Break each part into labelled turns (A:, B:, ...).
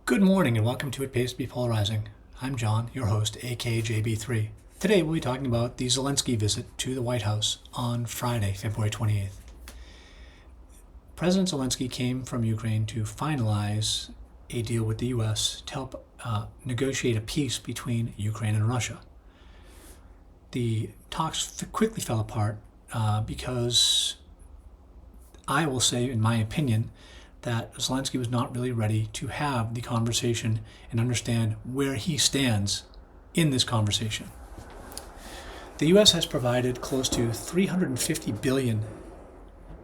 A: Good morning and welcome to It Pays to Be Polarizing. I'm John, your host, aka JB3. Today we'll be talking about the Zelensky visit to the White House on Friday, February 28th. President Zelensky came from Ukraine to finalize a deal with the U.S. to help negotiate a peace between Ukraine and Russia. The talks quickly fell apart because I will say, in my opinion, that Zelensky was not really ready to have the conversation and understand where he stands in this conversation. The U.S. has provided close to $350 billion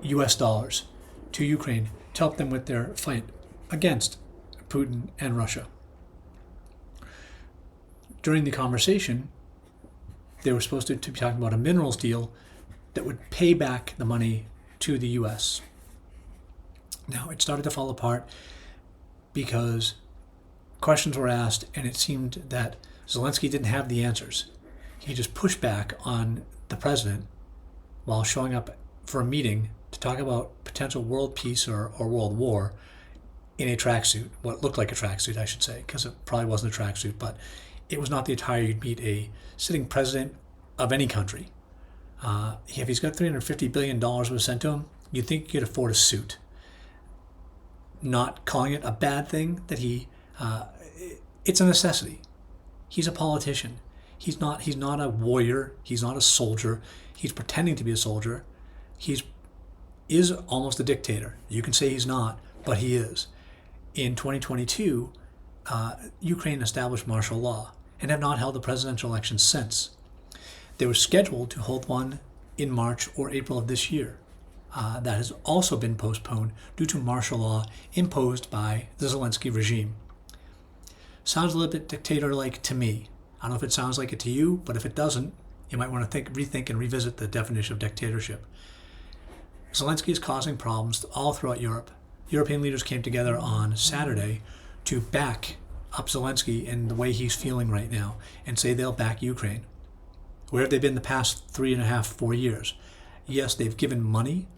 A: US dollars to Ukraine to help them with their fight against Putin and Russia. During the conversation, they were supposed to be talking about a minerals deal that would pay back the money to the U.S. Now, it started to fall apart because questions were asked and it seemed that Zelensky didn't have the answers. He just pushed back on the president while showing up for a meeting to talk about potential world peace or world war in a tracksuit, what looked like a tracksuit, I should say, because it probably wasn't a tracksuit, but it was not the attire you'd meet a sitting president of any country. If he's got $350 billion was sent to him, you'd think he could afford a suit. Not calling it a bad thing that it's a necessity. He's a politician. He's not a warrior. He's not a soldier. He's pretending to be a soldier. Is almost a dictator. You can say he's not, but he is. In 2022, Ukraine established martial law and have not held a presidential election since. They were scheduled to hold one in March or April of this year. That has also been postponed due to martial law imposed by the Zelensky regime. Sounds a little bit dictator-like to me. I don't know if it sounds like it to you, but if it doesn't, you might want to rethink and revisit the definition of dictatorship. Zelensky is causing problems all throughout Europe. European leaders came together on Saturday to back up Zelensky in the way he's feeling right now and say they'll back Ukraine. Where have they been the past 3.5, 4 years? Yes, they've given money,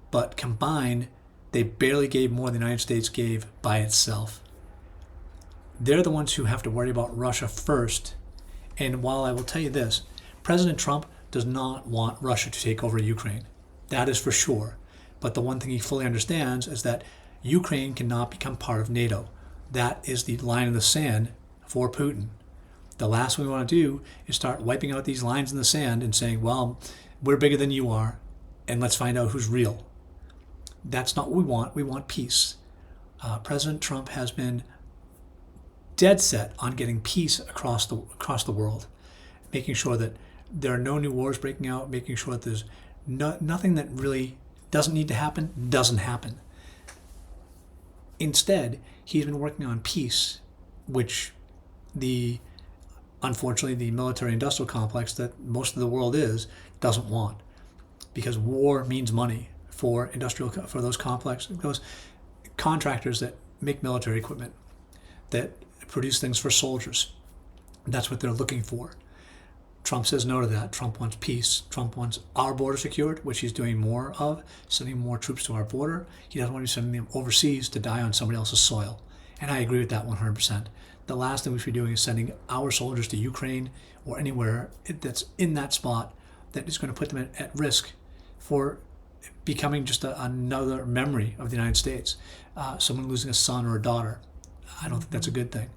A: but combined, they barely gave more than the United States gave by itself. They're the ones who have to worry about Russia first. And while I will tell you this, President Trump does not want Russia to take over Ukraine. That is for sure. But the one thing he fully understands is that Ukraine cannot become part of NATO. That is the line in the sand for Putin. The last thing we want to do is start wiping out these lines in the sand and saying, well, we're bigger than you are, and let's find out who's real. That's not what we want. We want peace. President Trump has been dead set on getting peace across the world, making sure that there are no new wars breaking out, making sure that there's nothing that really doesn't need to happen, doesn't happen. Instead, he's been working on peace, which unfortunately, the military-industrial complex that most of the world doesn't want, because war means money for those contractors that make military equipment, that produce things for soldiers. That's what they're looking for. Trump says no to that. Trump wants peace. Trump wants our border secured, which he's doing more of, sending more troops to our border. He doesn't want to be sending them overseas to die on somebody else's soil. And I agree with that 100%. The last thing we should be doing is sending our soldiers to Ukraine or anywhere that's in that spot that is going to put them at risk for becoming just another memory of the United States. Someone losing a son or a daughter. I don't think that's a good thing.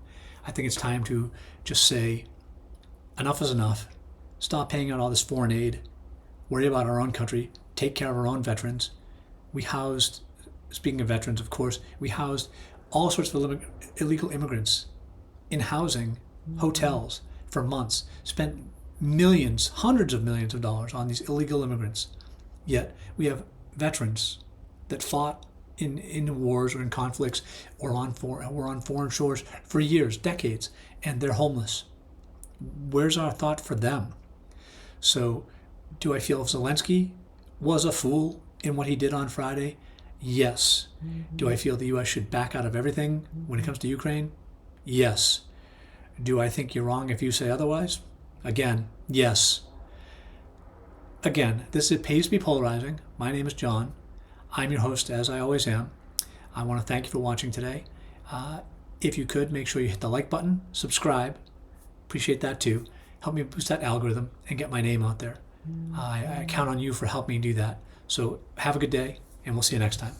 A: I think it's time to just say, enough is enough. Stop paying out all this foreign aid. Worry about our own country. Take care of our own veterans. Speaking of veterans, of course, we housed all sorts of illegal immigrants in housing, hotels for months, spent millions, hundreds of millions of dollars on these illegal immigrants. Yet we have veterans that fought in wars or in conflicts or were on foreign shores for years, decades, and they're homeless. Where's our thought for them? So do I feel Zelensky was a fool in what he did on Friday? Yes. Do I feel the U.S. should back out of everything when it comes to Ukraine? Yes. Do I think you're wrong if you say otherwise? Again, yes. Again, this is It Pays to Be Polarizing. My name is John. I'm your host, as I always am. I want to thank you for watching today. If you could, make sure you hit the like button, subscribe. Appreciate that too. Help me boost that algorithm and get my name out there. I count on you for helping me do that. So have a good day, and we'll see you next time.